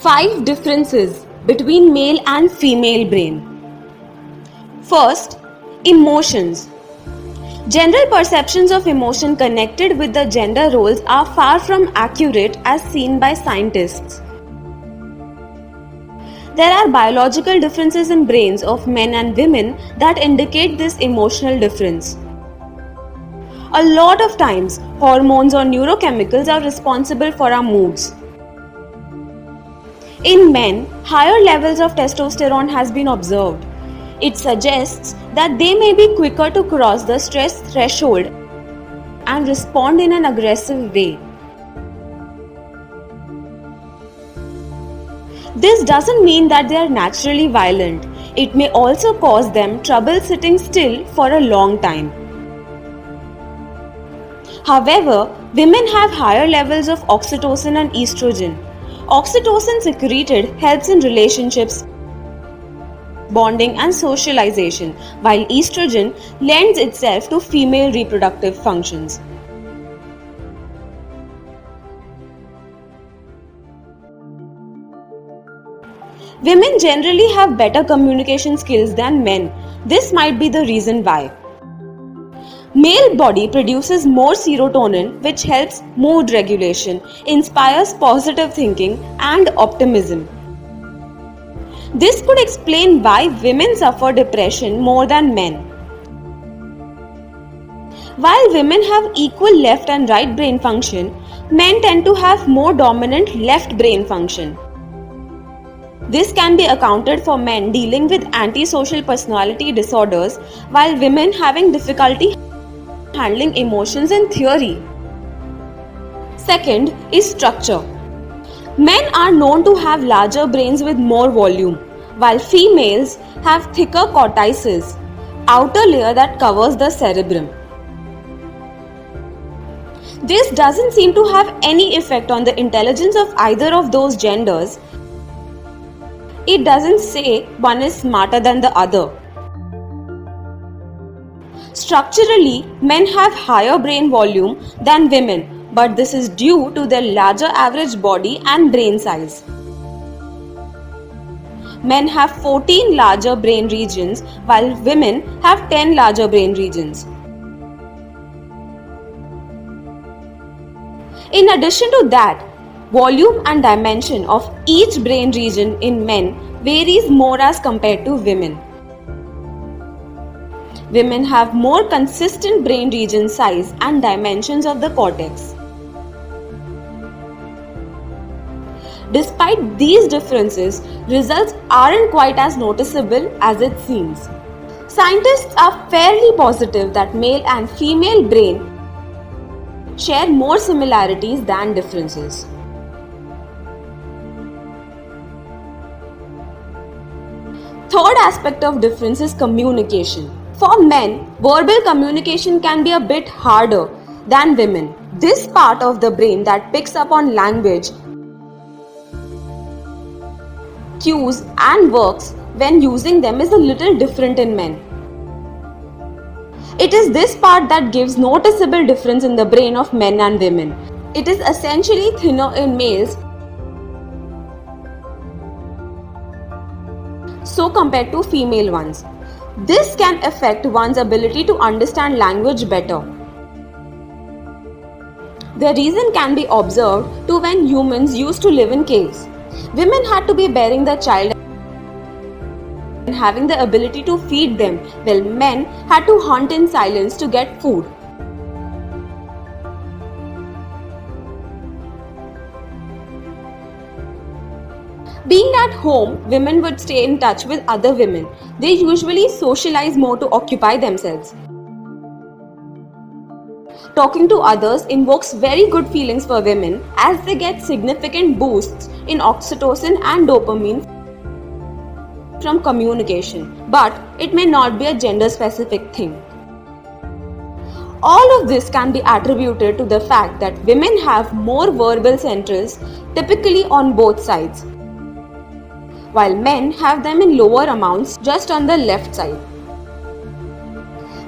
5 differences between male and female brain. First, emotions. General perceptions of emotion connected with the gender roles are far from accurate as seen by scientists. There are biological differences in brains of men and women that indicate this emotional difference. A lot of times, hormones or neurochemicals are responsible for our moods. In men, higher levels of testosterone has been observed. It suggests that they may be quicker to cross the stress threshold and respond in an aggressive way. This doesn't mean that they are naturally violent. It may also cause them trouble sitting still for a long time. However, women have higher levels of oxytocin and estrogen. Oxytocin secreted helps in relationships, bonding and socialization, while estrogen lends itself to female reproductive functions. Women generally have better communication skills than men. This might be the reason why. Male body produces more serotonin, which helps mood regulation, inspires positive thinking and optimism. This could explain why women suffer depression more than men. While women have equal left and right brain function, men tend to have more dominant left brain function. This can be accounted for men dealing with antisocial personality disorders, while women having difficulty handling emotions in theory. Second is structure. Men are known to have larger brains with more volume, while females have thicker cortices, outer layer that covers the cerebrum. This doesn't seem to have any effect on the intelligence of either of those genders. It doesn't say one is smarter than the other. Structurally, men have higher brain volume than women, but this is due to their larger average body and brain size. Men have 14 larger brain regions, while women have 10 larger brain regions. In addition to that, volume and dimension of each brain region in men varies more as compared to women. Women have more consistent brain region size and dimensions of the cortex. Despite these differences, results aren't quite as noticeable as it seems. Scientists are fairly positive that male and female brain share more similarities than differences. Third aspect of difference is communication. For men, verbal communication can be a bit harder than women. This part of the brain that picks up on language cues and works when using them is a little different in men. It is this part that gives noticeable difference in the brain of men and women. It is essentially thinner in males, so compared to female ones. This can affect one's ability to understand language better. The reason can be observed to when humans used to live in caves. Women had to be bearing the child and having the ability to feed them, while men had to hunt in silence to get food. Being at home, women would stay in touch with other women. They usually socialize more to occupy themselves. Talking to others invokes very good feelings for women as they get significant boosts in oxytocin and dopamine from communication, but it may not be a gender-specific thing. All of this can be attributed to the fact that women have more verbal centers, typically on both sides, while men have them in lower amounts just on the left side.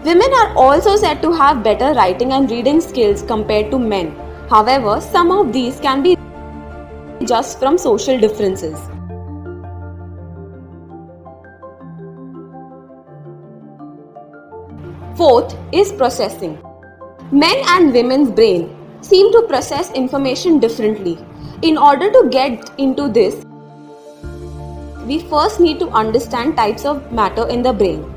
Women are also said to have better writing and reading skills compared to men. However, some of these can be just from social differences. Fourth is processing. Men and women's brain seem to process information differently. In order to get into this, we first need to understand types of matter in the brain.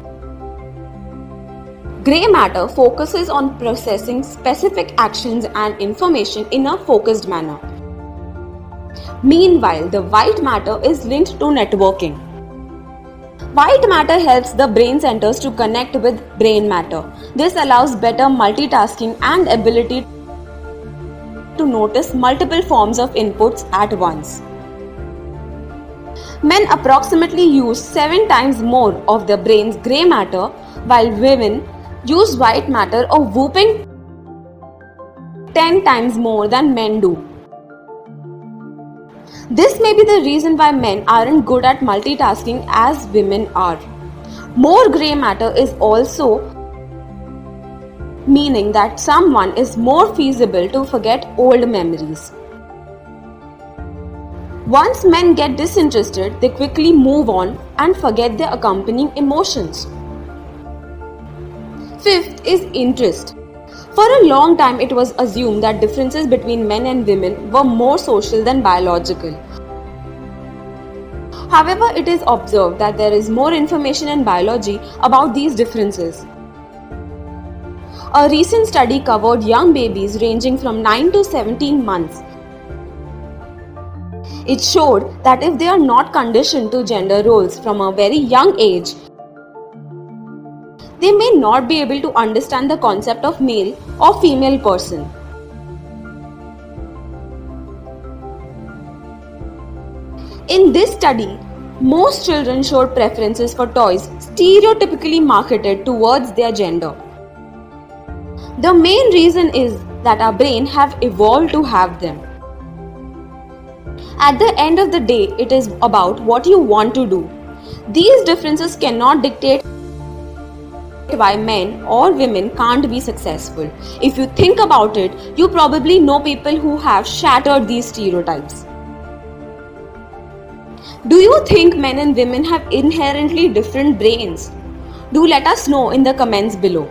Grey matter focuses on processing specific actions and information in a focused manner. Meanwhile, the white matter is linked to networking. White matter helps the brain centers to connect with brain matter. This allows better multitasking and ability to notice multiple forms of inputs at once. Men approximately use 7 times more of the brain's grey matter, while women use white matter a whopping 10 times more than men do. This may be the reason why men aren't good at multitasking as women are. More grey matter is also meaning that someone is more feasible to forget old memories. Once men get disinterested, they quickly move on and forget their accompanying emotions. Fifth is interest. For a long time, it was assumed that differences between men and women were more social than biological. However, it is observed that there is more information in biology about these differences. A recent study covered young babies ranging from 9 to 17 months. It showed that if they are not conditioned to gender roles from a very young age, they may not be able to understand the concept of male or female person. In this study, most children showed preferences for toys stereotypically marketed towards their gender. The main reason is that our brains have evolved to have them. At the end of the day, it is about what you want to do. These differences cannot dictate why men or women can't be successful. If you think about it, you probably know people who have shattered these stereotypes. Do you think men and women have inherently different brains? Do let us know in the comments below.